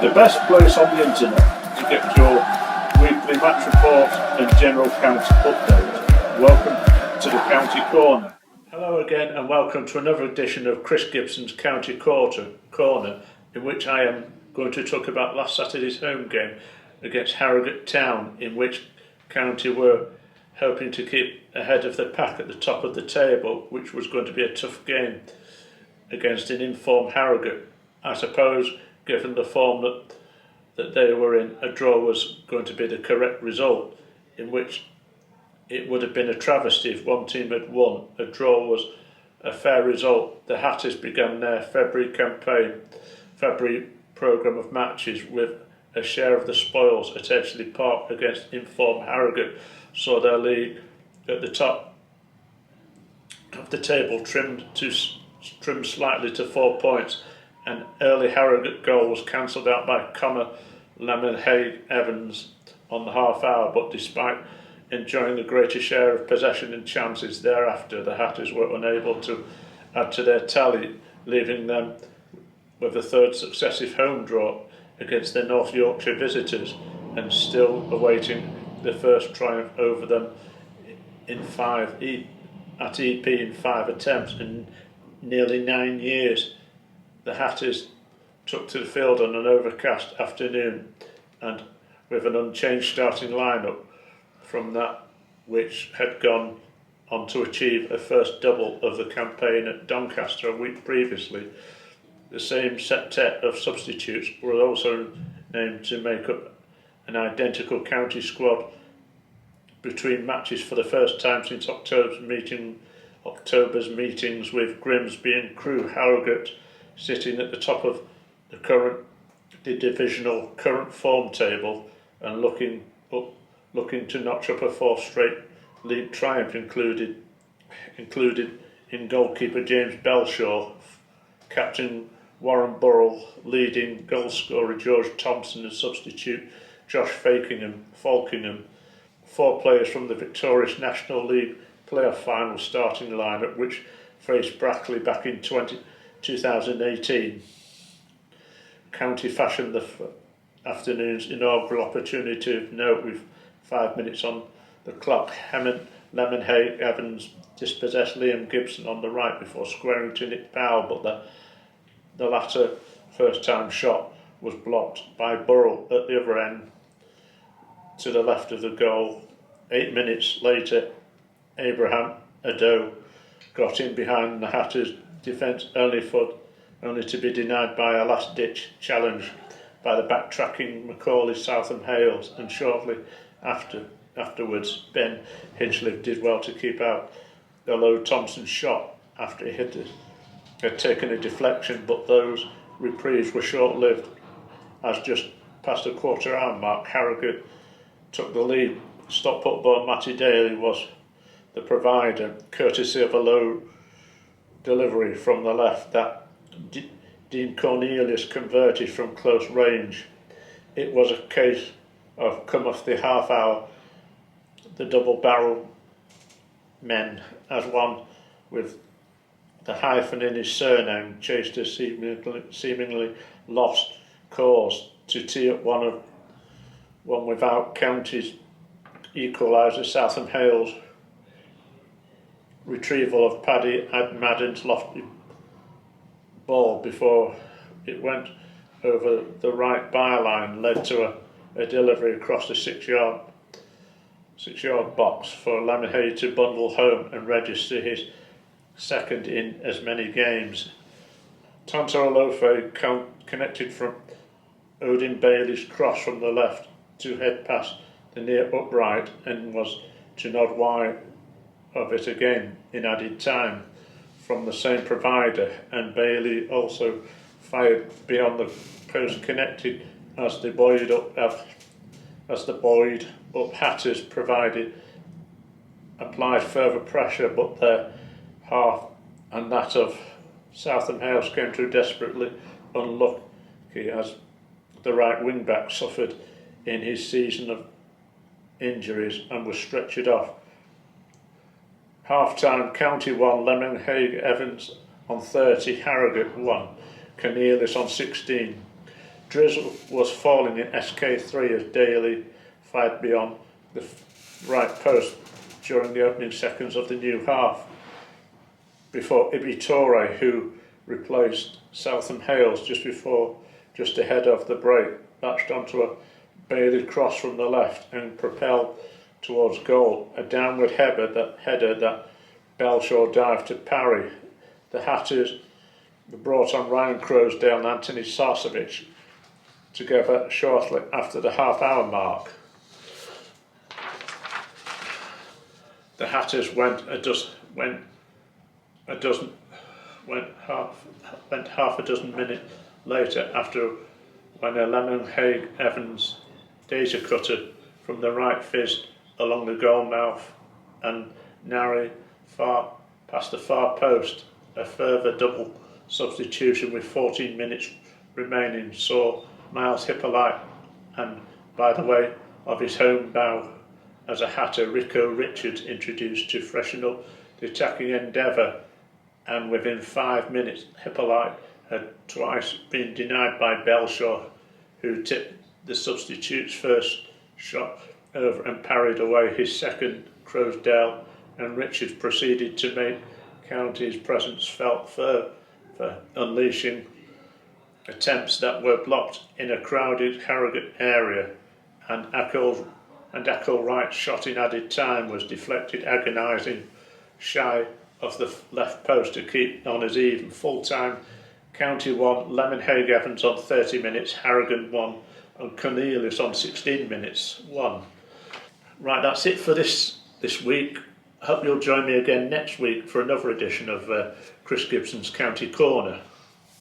the best place on the internet to get your weekly match report and general county update. Welcome to the County Corner. Hello again and welcome to another edition of Chris Gibson's County Corner, in which I am going to talk about last Saturday's home game against Harrogate Town, in which County were hoping to keep ahead of the pack at the top of the table, which was going to be a tough game against an informed Harrogate. I suppose, given the form that they were in, a draw was going to be the correct result, in which it would have been a travesty if one team had won. A draw was a fair result. The Hatters began their February programme of matches with a share of the spoils at Edgeley Park against informed Harrogate, saw their league at the top of the table trimmed slightly to 4 points. An early Harrogate goal was cancelled out by Connor Lemonheigh-Evans on the half hour, but despite enjoying a greater share of possession and chances thereafter, the Hatters were unable to add to their tally, leaving them with a third successive home draw against their North Yorkshire visitors, and still awaiting the first triumph over them at EP in 5 attempts in nearly 9 years. The Hatters took to the field on an overcast afternoon and with an unchanged starting lineup from that which had gone on to achieve a first double of the campaign at Doncaster a week previously. The same septet of substitutes were also named to make up an identical county squad between matches for the first time since October's meetings, with Grimsby and Crewe. Harrogate sitting at the top of the divisional current form table and looking to notch up a fourth straight league triumph, included in goalkeeper James Belshaw, captain Warren Burrell, leading goal scorer George Thompson, and substitute Josh Falkingham, 4 players from the victorious National League playoff final starting lineup, which faced Brackley back in 2018. County fashioned the afternoon's inaugural opportunity of note with 5 minutes on the clock. Lemonheigh-Evans dispossessed Liam Gibson on the right before squaring to Nick Powell, but the latter first-time shot was blocked by Burrell at the other end to the left of the goal. 8 minutes later, Abraham Ado got in behind the Hatters' defence only to be denied by a last-ditch challenge by the backtracking Macaulay Southam Hales, and shortly afterwards Ben Hinchliffe did well to keep out the low Thompson shot after he had taken a deflection, but those reprieves were short-lived, as just past the quarter-hour mark Harrogate took the lead. Stockport born Matty Daly was the provider, courtesy of a low delivery from the left that Dean Cornelius converted from close range. It was a case of come off the half hour, the double-barrel men, as one with the hyphen in his surname chased a seemingly lost cause to tee up one without County's equaliser. Southam Hales' retrieval of Paddy Madden's lofty ball before it went over the right byline led to a delivery across the six-yard box for Lemonheigh to bundle home and register his second in as many games. Tonto Olofe connected from Odin Bailey's cross from the left to head past the near upright and was to nod wide of it again in added time from the same provider, and Bailey also fired beyond the post connected as the buoyed up Hatters applied further pressure, but their half and that of Southam Hales came through desperately unlucky as the right wing back suffered in his season of injuries and was stretchered off. Half-time, County 1, Lemonheigh-Evans on 30, Harrogate 1, Cornelius on 16. Drizzle was falling in SK3 as Daly fired beyond the right post during the opening seconds of the new half, before Ibitore, who replaced Southam Hales just ahead of the break, latched onto a Bailey cross from the left and propelled towards goal. A downward header that Belshaw dived to parry. The Hatters brought on Ryan Crosdale and Anthony Sarcevic together shortly after the half-hour mark. The Hatters went half a dozen minutes later after when a Lemonheigh Evans daisy cutter from the right fizzed along the goal mouth and narrowly far past the far post. A further double substitution with 14 minutes remaining saw Miles Hippolyte, and by the way of his home bow as a Hatter, Rico Richards introduced to freshen up the attacking endeavour, and within 5 minutes Hippolyte had twice been denied by Belshaw, who tipped the substitute's first shot over and parried away his second. Crosdale and Richards proceeded to make County's presence felt for unleashing attempts that were blocked in a crowded Harrogate area, and Ackle-Wright's shot in added time was deflected agonising shy of the left post to keep on as even. Full-time, County won, Lemonheigh Evans on 30 minutes, Harrogate won, and Cornelius on 16 minutes won. Right, that's it for this week. I hope you'll join me again next week for another edition of Chris Gibson's County Corner.